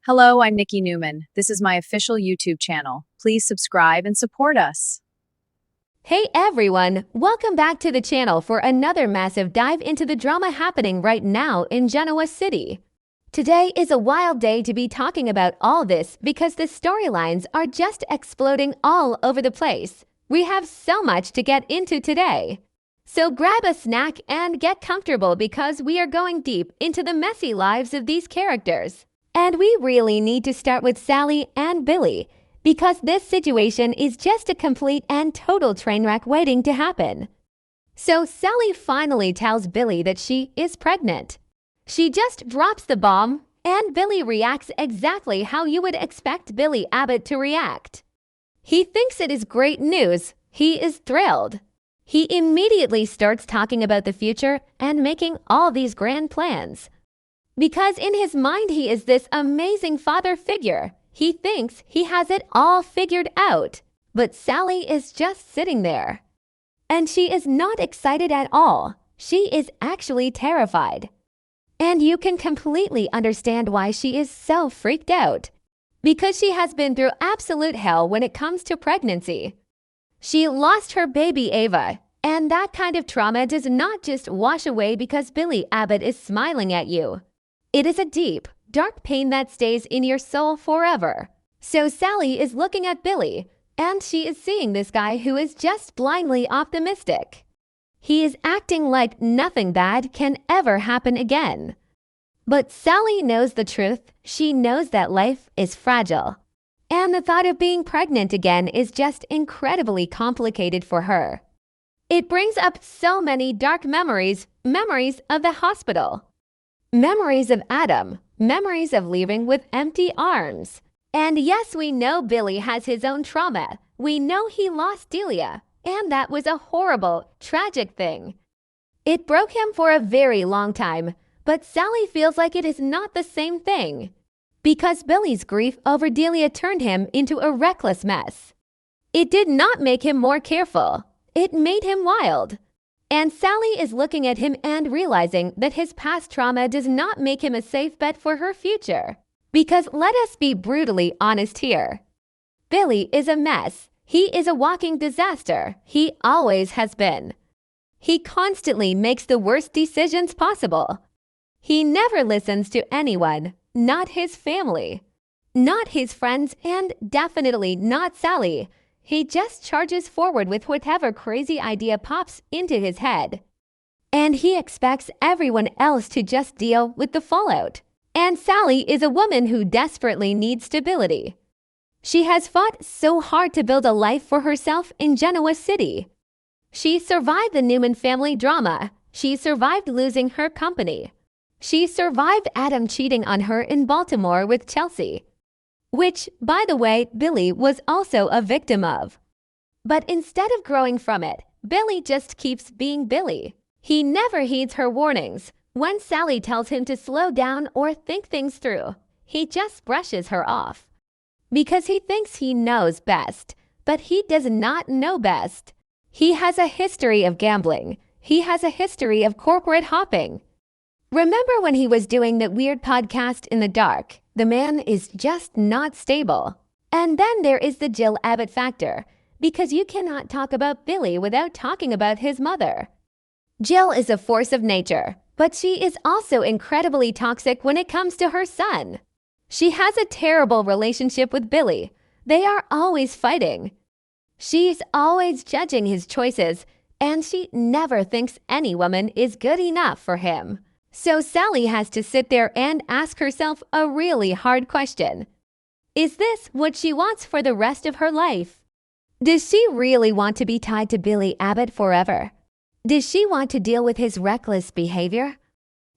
Hello, I'm Nikki Newman. This is my official YouTube channel. Please subscribe and support us. Hey everyone, welcome back to the channel for another massive dive into the drama happening right now in Genoa City. Today is a wild day to be talking about all this because the storylines are just exploding all over the place. We have so much to get into today. So grab a snack and get comfortable because we are going deep into the messy lives of these characters. And we really need to start with Sally and Billy, because this situation is just a complete and total train wreck waiting to happen. So Sally finally tells Billy that she is pregnant. She just drops the bomb, and Billy reacts exactly how you would expect Billy Abbott to react. He thinks it is great news. He is thrilled. He immediately starts talking about the future and making all these grand plans. Because in his mind he is this amazing father figure. He thinks he has it all figured out. But Sally is just sitting there. And she is not excited at all. She is actually terrified. And you can completely understand why she is so freaked out. Because she has been through absolute hell when it comes to pregnancy. She lost her baby Ava. And that kind of trauma does not just wash away because Billy Abbott is smiling at you. It is a deep, dark pain that stays in your soul forever. So Sally is looking at Billy, and she is seeing this guy who is just blindly optimistic. He is acting like nothing bad can ever happen again. But Sally knows the truth. She knows that life is fragile. And the thought of being pregnant again is just incredibly complicated for her. It brings up so many dark memories of the hospital. Memories of Adam, memories of leaving with empty arms. And yes, we know Billy has his own trauma. We know he lost Delia, and that was a horrible, tragic thing. It broke him for a very long time, but Sally feels like it is not the same thing. Because Billy's grief over Delia turned him into a reckless mess. It did not make him more careful. It made him wild. And Sally is looking at him and realizing that his past trauma does not make him a safe bet for her future. Because let us be brutally honest here. Billy is a mess. He is a walking disaster. He always has been. He constantly makes the worst decisions possible. He never listens to anyone, not his family, not his friends, and definitely not Sally. He just charges forward with whatever crazy idea pops into his head. And he expects everyone else to just deal with the fallout. And Sally is a woman who desperately needs stability. She has fought so hard to build a life for herself in Genoa City. She survived the Newman family drama. She survived losing her company. She survived Adam cheating on her in Baltimore with Chelsea. Which, by the way, Billy was also a victim of. But instead of growing from it, Billy just keeps being Billy. He never heeds her warnings. When Sally tells him to slow down or think things through, he just brushes her off. Because he thinks he knows best, but he does not know best. He has a history of gambling. He has a history of corporate hopping. Remember when he was doing that weird podcast in the dark? The man is just not stable. And then there is the Jill Abbott factor, because you cannot talk about Billy without talking about his mother. Jill is a force of nature, but she is also incredibly toxic when it comes to her son. She has a terrible relationship with Billy. They are always fighting. She's always judging his choices, and she never thinks any woman is good enough for him. So Sally has to sit there and ask herself a really hard question. Is this what she wants for the rest of her life? Does she really want to be tied to Billy Abbott forever? Does she want to deal with his reckless behavior?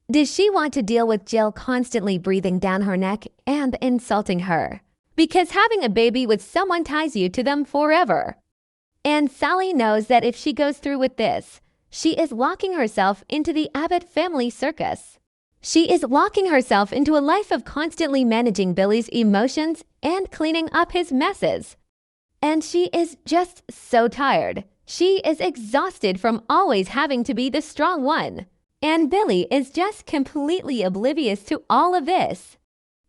Does she want to deal with Jill constantly breathing down her neck and insulting her? Because having a baby with someone ties you to them forever. And Sally knows that if she goes through with this, she is locking herself into the Abbott family circus. She is locking herself into a life of constantly managing Billy's emotions and cleaning up his messes. And she is just so tired. She is exhausted from always having to be the strong one. And Billy is just completely oblivious to all of this.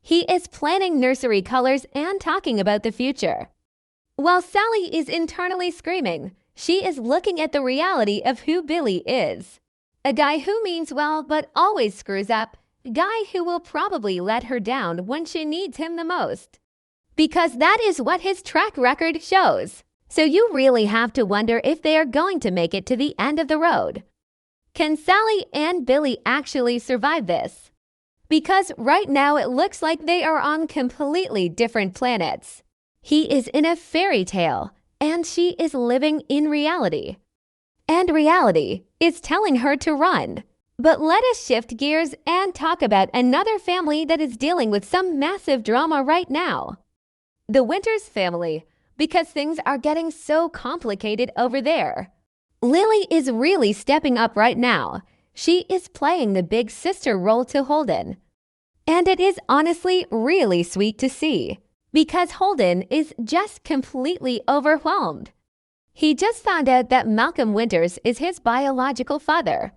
He is planning nursery colors and talking about the future. While Sally is internally screaming, she is looking at the reality of who Billy is. A guy who means well but always screws up. A guy who will probably let her down when she needs him the most. Because that is what his track record shows. So you really have to wonder if they are going to make it to the end of the road. Can Sally and Billy actually survive this? Because right now it looks like they are on completely different planets. He is in a fairy tale, and she is living in reality. And reality is telling her to run. But let us shift gears and talk about another family that is dealing with some massive drama right now. The Winters family, because things are getting so complicated over there. Lily is really stepping up right now. She is playing the big sister role to Holden. And it is honestly really sweet to see, because Holden is just completely overwhelmed. He just found out that Malcolm Winters is his biological father.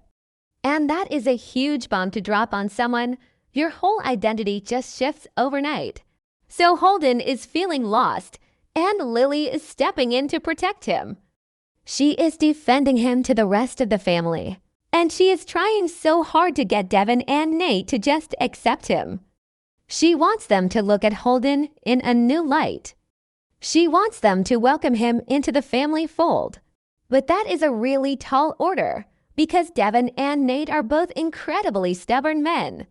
And that is a huge bomb to drop on someone. Your whole identity just shifts overnight. So Holden is feeling lost, and Lily is stepping in to protect him. She is defending him to the rest of the family, and she is trying so hard to get Devin and Nate to just accept him. She wants them to look at Holden in a new light. She wants them to welcome him into the family fold. But that is a really tall order, because Devin and Nate are both incredibly stubborn men.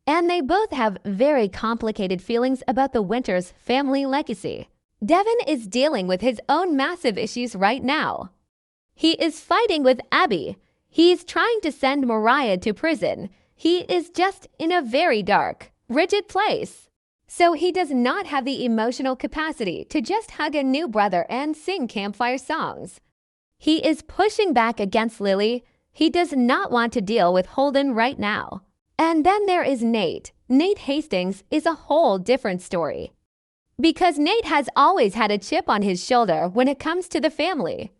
And they both have very complicated feelings about the Winters family legacy. Devin is dealing with his own massive issues right now. He is fighting with Abby. He is trying to send Mariah to prison. He is just in a very dark, rigid place. So he does not have the emotional capacity to just hug a new brother and sing campfire songs. He is pushing back against Lily. He does not want to deal with Holden right now. And then there is Nate. Nate Hastings is a whole different story. Because Nate has always had a chip on his shoulder when it comes to the family.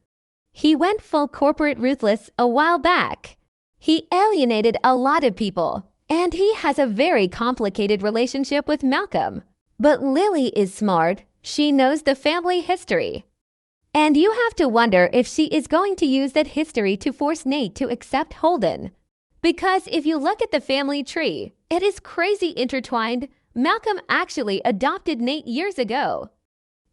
He went full corporate ruthless a while back. He alienated a lot of people, and he has a very complicated relationship with Malcolm. But Lily is smart. She knows the family history. And you have to wonder if she is going to use that history to force Nate to accept Holden. Because if you look at the family tree, it is crazy intertwined. Malcolm actually adopted Nate years ago.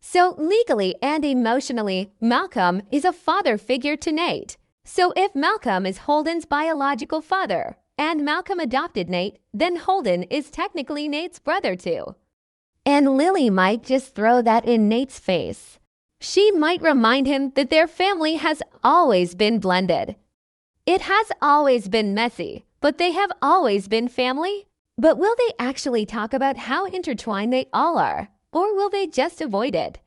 So legally and emotionally, Malcolm is a father figure to Nate. So if Malcolm is Holden's biological father, and Malcolm adopted Nate, then Holden is technically Nate's brother too. And Lily might just throw that in Nate's face. She might remind him that their family has always been blended. It has always been messy, but they have always been family. But will they actually talk about how intertwined they all are, or will they just avoid it?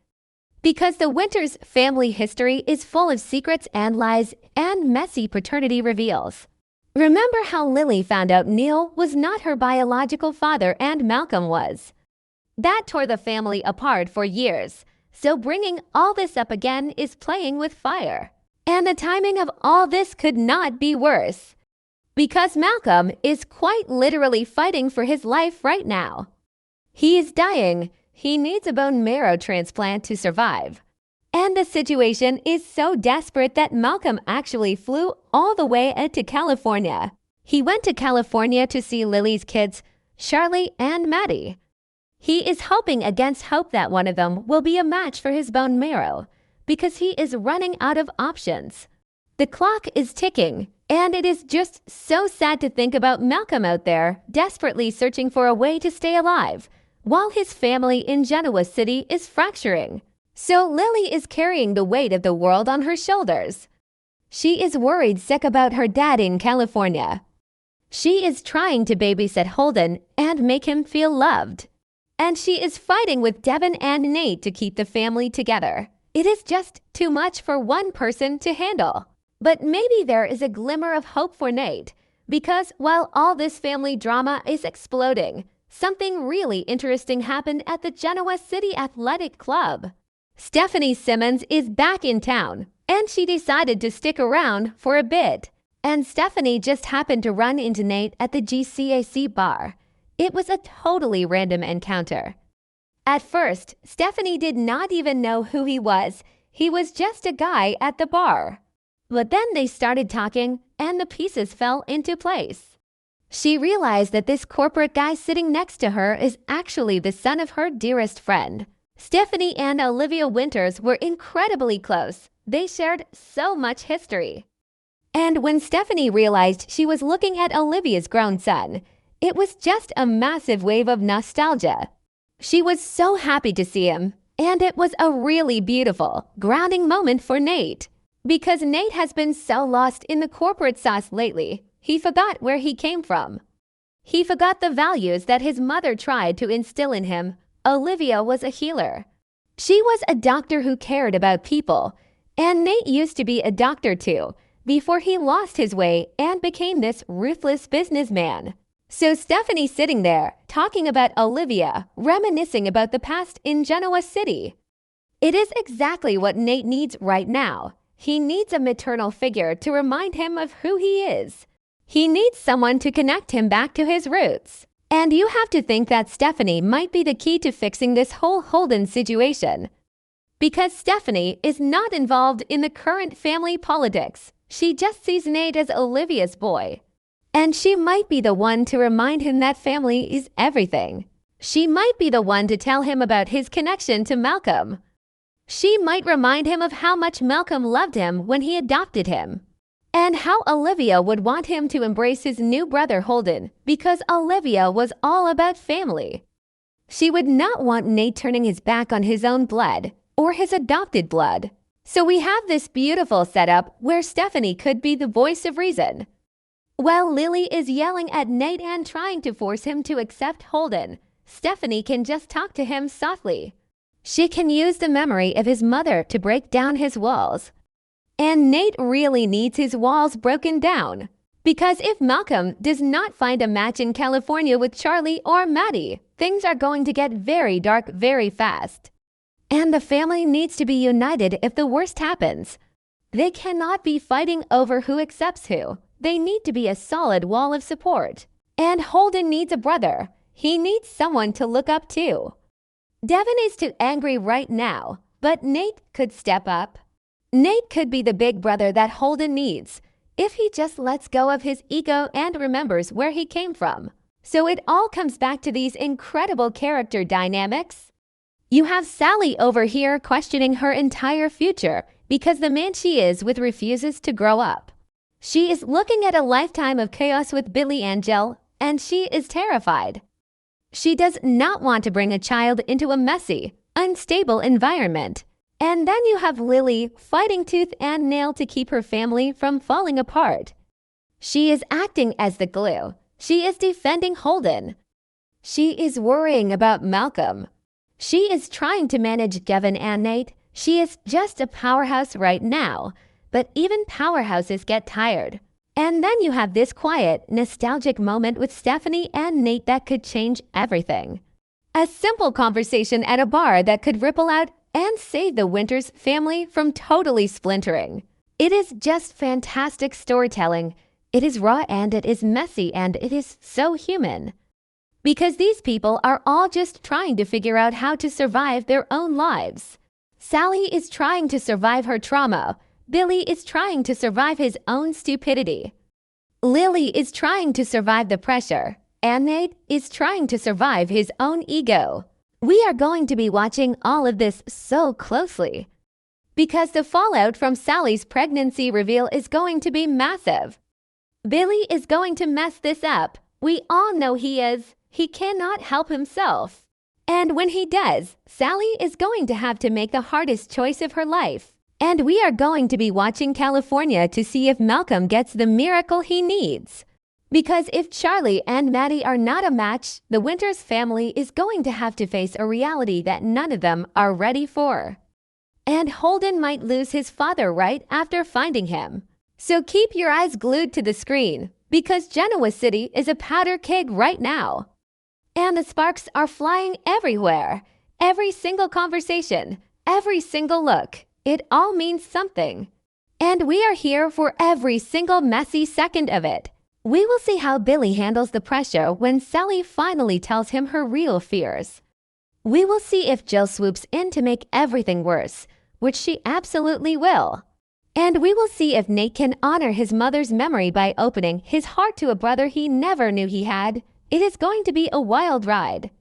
Because the Winters family history is full of secrets and lies and messy paternity reveals. Remember how Lily found out Neil was not her biological father and Malcolm was. That tore the family apart for years, so bringing all this up again is playing with fire. And the timing of all this could not be worse. Because Malcolm is quite literally fighting for his life right now. He is dying. He needs a bone marrow transplant to survive. And the situation is so desperate that Malcolm actually flew all the way out to California. He went to California to see Lily's kids, Charlie and Maddie. He is hoping against hope that one of them will be a match for his bone marrow, because he is running out of options. The clock is ticking, and it is just so sad to think about Malcolm out there desperately searching for a way to stay alive, while his family in Genoa City is fracturing. So Lily is carrying the weight of the world on her shoulders. She is worried sick about her dad in California. She is trying to babysit Holden and make him feel loved. And she is fighting with Devin and Nate to keep the family together. It is just too much for one person to handle. But maybe there is a glimmer of hope for Nate, because while all this family drama is exploding, something really interesting happened at the Genoa City Athletic Club. Stephanie Simmons is back in town, and she decided to stick around for a bit. And Stephanie just happened to run into Nate at the GCAC bar. It was a totally random encounter. At first, Stephanie did not even know who he was. He was just a guy at the bar. But then they started talking, and the pieces fell into place. She realized that this corporate guy sitting next to her is actually the son of her dearest friend. Stephanie and Olivia Winters were incredibly close. They shared so much history. And when Stephanie realized she was looking at Olivia's grown son, it was just a massive wave of nostalgia. She was so happy to see him, and it was a really beautiful, grounding moment for Nate. Because Nate has been so lost in the corporate sauce lately, he forgot where he came from. He forgot the values that his mother tried to instill in him. Olivia was a healer. She was a doctor who cared about people, and Nate used to be a doctor too, before he lost his way and became this ruthless businessman. So Stephanie sitting there, talking about Olivia, reminiscing about the past in Genoa City. It is exactly what Nate needs right now. He needs a maternal figure to remind him of who he is. He needs someone to connect him back to his roots. And you have to think that Stephanie might be the key to fixing this whole Holden situation. Because Stephanie is not involved in the current family politics. She just sees Nate as Olivia's boy. And she might be the one to remind him that family is everything. She might be the one to tell him about his connection to Malcolm. She might remind him of how much Malcolm loved him when he adopted him. And how Olivia would want him to embrace his new brother Holden because Olivia was all about family. She would not want Nate turning his back on his own blood or his adopted blood. So we have this beautiful setup where Stephanie could be the voice of reason. While Lily is yelling at Nate and trying to force him to accept Holden, Stephanie can just talk to him softly. She can use the memory of his mother to break down his walls. And Nate really needs his walls broken down. Because if Malcolm does not find a match in California with Charlie or Maddie, things are going to get very dark very fast. And the family needs to be united if the worst happens. They cannot be fighting over who accepts who. They need to be a solid wall of support. And Holden needs a brother. He needs someone to look up to. Devin is too angry right now, but Nate could step up. Nate could be the big brother that Holden needs, if he just lets go of his ego and remembers where he came from. So it all comes back to these incredible character dynamics. You have Sally over here questioning her entire future because the man she is with refuses to grow up. She is looking at a lifetime of chaos with Billy Angel, and she is terrified. She does not want to bring a child into a messy, unstable environment. And then you have Lily fighting tooth and nail to keep her family from falling apart. She is acting as the glue. She is defending Holden. She is worrying about Malcolm. She is trying to manage Gavin and Nate. She is just a powerhouse right now. But even powerhouses get tired. And then you have this quiet, nostalgic moment with Stephanie and Nate that could change everything. A simple conversation at a bar that could ripple out and save the Winters family from totally splintering. It is just fantastic storytelling. It is raw and it is messy and it is so human. Because these people are all just trying to figure out how to survive their own lives. Sally is trying to survive her trauma. Billy is trying to survive his own stupidity. Lily is trying to survive the pressure. And Nate is trying to survive his own ego. We are going to be watching all of this so closely. Because the fallout from Sally's pregnancy reveal is going to be massive. Billy is going to mess this up. We all know he is. He cannot help himself. And when he does, Sally is going to have to make the hardest choice of her life. And we are going to be watching California to see if Malcolm gets the miracle he needs. Because if Charlie and Maddie are not a match, the Winters family is going to have to face a reality that none of them are ready for. And Holden might lose his father right after finding him. So keep your eyes glued to the screen, because Genoa City is a powder keg right now. And the sparks are flying everywhere. Every single conversation, every single look, it all means something. And we are here for every single messy second of it. We will see how Billy handles the pressure when Sally finally tells him her real fears. We will see if Jill swoops in to make everything worse, which she absolutely will. And we will see if Nate can honor his mother's memory by opening his heart to a brother he never knew he had. It is going to be a wild ride.